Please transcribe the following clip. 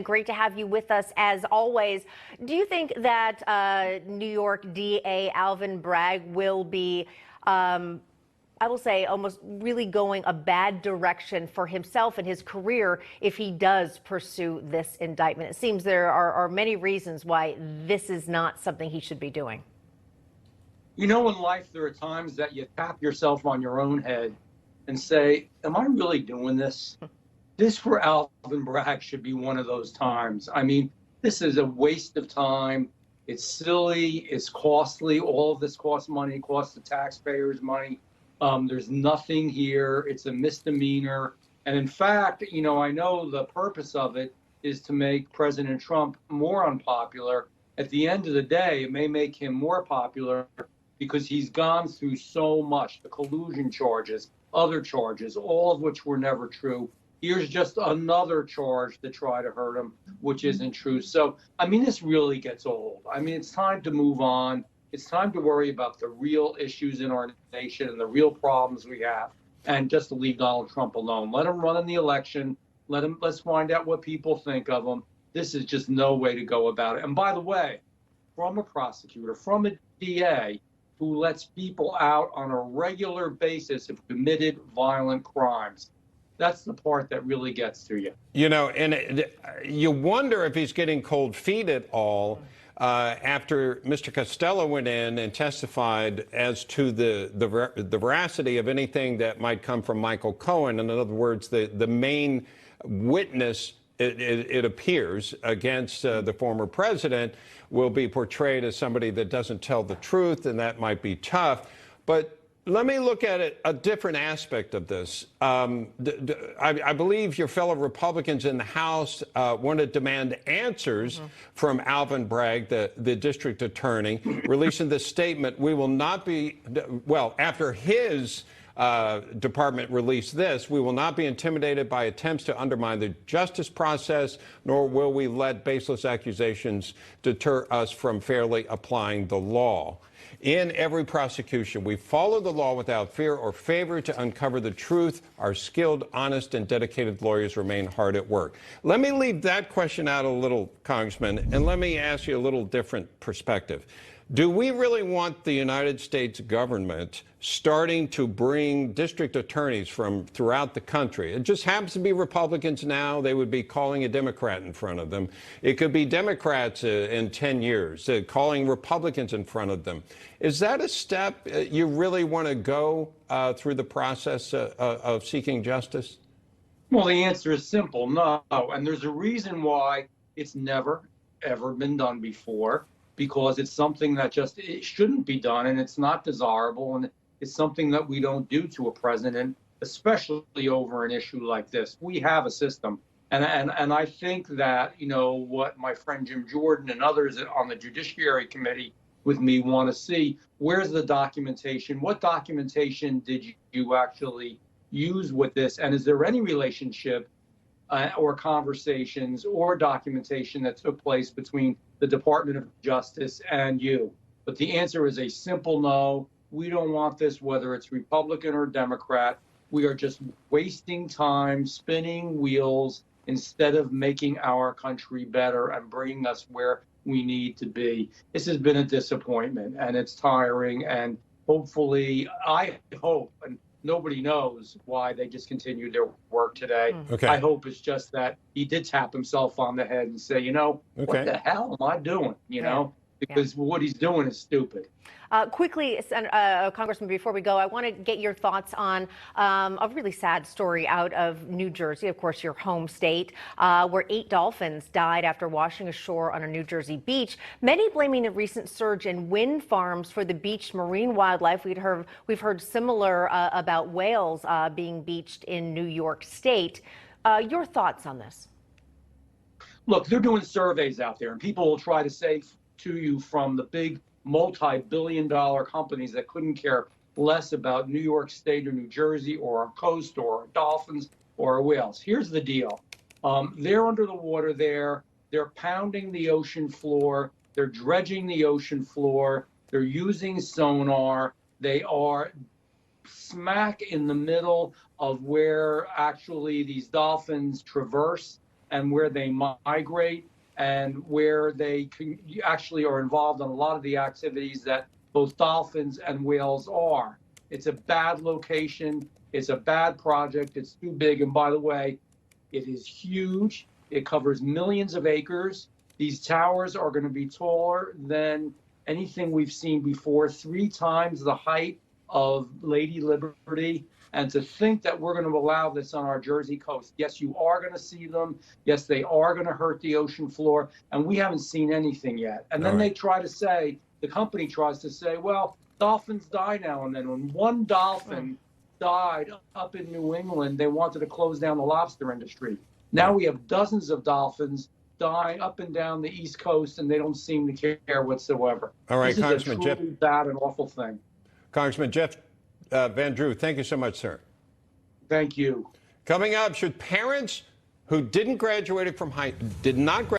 Great to have you with us as always. Do you think that New York DA Alvin Bragg will be, I will say, almost really going a bad direction for himself and his career if he does pursue this indictment? It seems there are many reasons why this is not something he should be doing. You know, in life, there are times that you tap yourself on your own head and say, am I really doing this? This for Alvin Bragg should be one of those times. I mean, this is a waste of time. It's silly. It's costly. All of this costs money, costs the taxpayers money. There's nothing here. It's a misdemeanor. And in fact, you know, I know the purpose of it is to make President Trump more unpopular. At the end of the day, it may make him more popular because he's gone through so much, the collusion charges, other charges, all of which were never true. Here's just another charge to try to hurt him, which isn't true. So, I mean, this really gets old. I mean, it's time to move on. It's time to worry about the real issues in our nation and the real problems we have, and just to leave Donald Trump alone. Let him run in the election. Let's find out what people think of him. This is just no way to go about it. And by the way, from a prosecutor, from a DA who lets people out on a regular basis who've committed violent crimes. That's the part that really gets to you. You know, and you wonder if he's getting cold feet at all after Mr. Costello went in and testified as to the veracity of anything that might come from Michael Cohen. In other words, the main witness, it appears, against the former president will be portrayed as somebody that doesn't tell the truth, and that might be tough. But let me look at it, a different aspect of this. I believe your fellow Republicans in the House want to demand answers from Alvin Bragg, the district attorney, releasing this statement. We will not be, well, after his department released this, we will not be intimidated by attempts to undermine the justice process, nor will we let baseless accusations deter us from fairly applying the law. In every prosecution, we follow the law without fear or favor to uncover the truth. Our skilled, honest, and dedicated lawyers remain hard at work. Let me leave that question out a little, Congressman, and let me ask you a little different perspective. Do we really want the United States government starting to bring district attorneys from throughout the country? It just happens to be Republicans now. They would be calling a Democrat in front of them. It could be Democrats in 10 years calling Republicans in front of them. Is that a step you really want to go through the process of seeking justice? Well, the answer is simple, no. And there's a reason why it's never, ever been done before. Because it's something that just it shouldn't be done, and it's not desirable, and it's something that we don't do to a president, especially over an issue like this. We have a system, and I think that, you know, what my friend Jim Jordan and others on the Judiciary Committee with me want to see, where's the documentation? What documentation did you actually use with this, and is there any relationship or conversations or documentation that took place between the Department of Justice and you? But the answer is a simple no. We don't want this, whether it's Republican or Democrat. We are just wasting time, spinning wheels, instead of making our country better and bringing us where we need to be. This has been a disappointment, and it's tiring, and hopefully, I hope, and nobody knows why they just continued their work today. Okay. I hope it's just that he did tap himself on the head and say, you know, what the hell am I doing? You know, because what he's doing is stupid. Quickly, Congressman, before we go, I want to get your thoughts on a really sad story out of New Jersey, of course, your home state, where 8 dolphins died after washing ashore on a New Jersey beach. Many blaming a recent surge in wind farms for the beached marine wildlife. We've heard similar about whales being beached in New York State. Your thoughts on this? Look, they're doing surveys out there, and people will try to say to you from the big multi-billion-dollar companies that couldn't care less about New York State or New Jersey or our coast or our dolphins or our whales. Here's the deal. They're under the water there. They're pounding the ocean floor. They're dredging the ocean floor. They're using sonar. They are smack in the middle of where actually these dolphins traverse. and where they migrate and where they actually are involved in a lot of the activities that both dolphins and whales are. It's a bad location. It's a bad project. It's too big. And by the way, it is huge. It covers millions of acres. These towers are going to be taller than anything we've seen before, 3 times the height of Lady Liberty. And to think that we're going to allow this on our Jersey coast, yes, you are going to see them. Yes, they are going to hurt the ocean floor. And we haven't seen anything yet. And then they try to say, the company tries to say, well, dolphins die now and then. When one dolphin died up in New England, they wanted to close down the lobster industry. Now we have dozens of dolphins dying up and down the East Coast, and they don't seem to care whatsoever. All right, this Congressman is a truly bad and awful thing. Congressman Jeff Van Drew, thank you so much, sir. Thank you. Coming up, should parents who did not graduate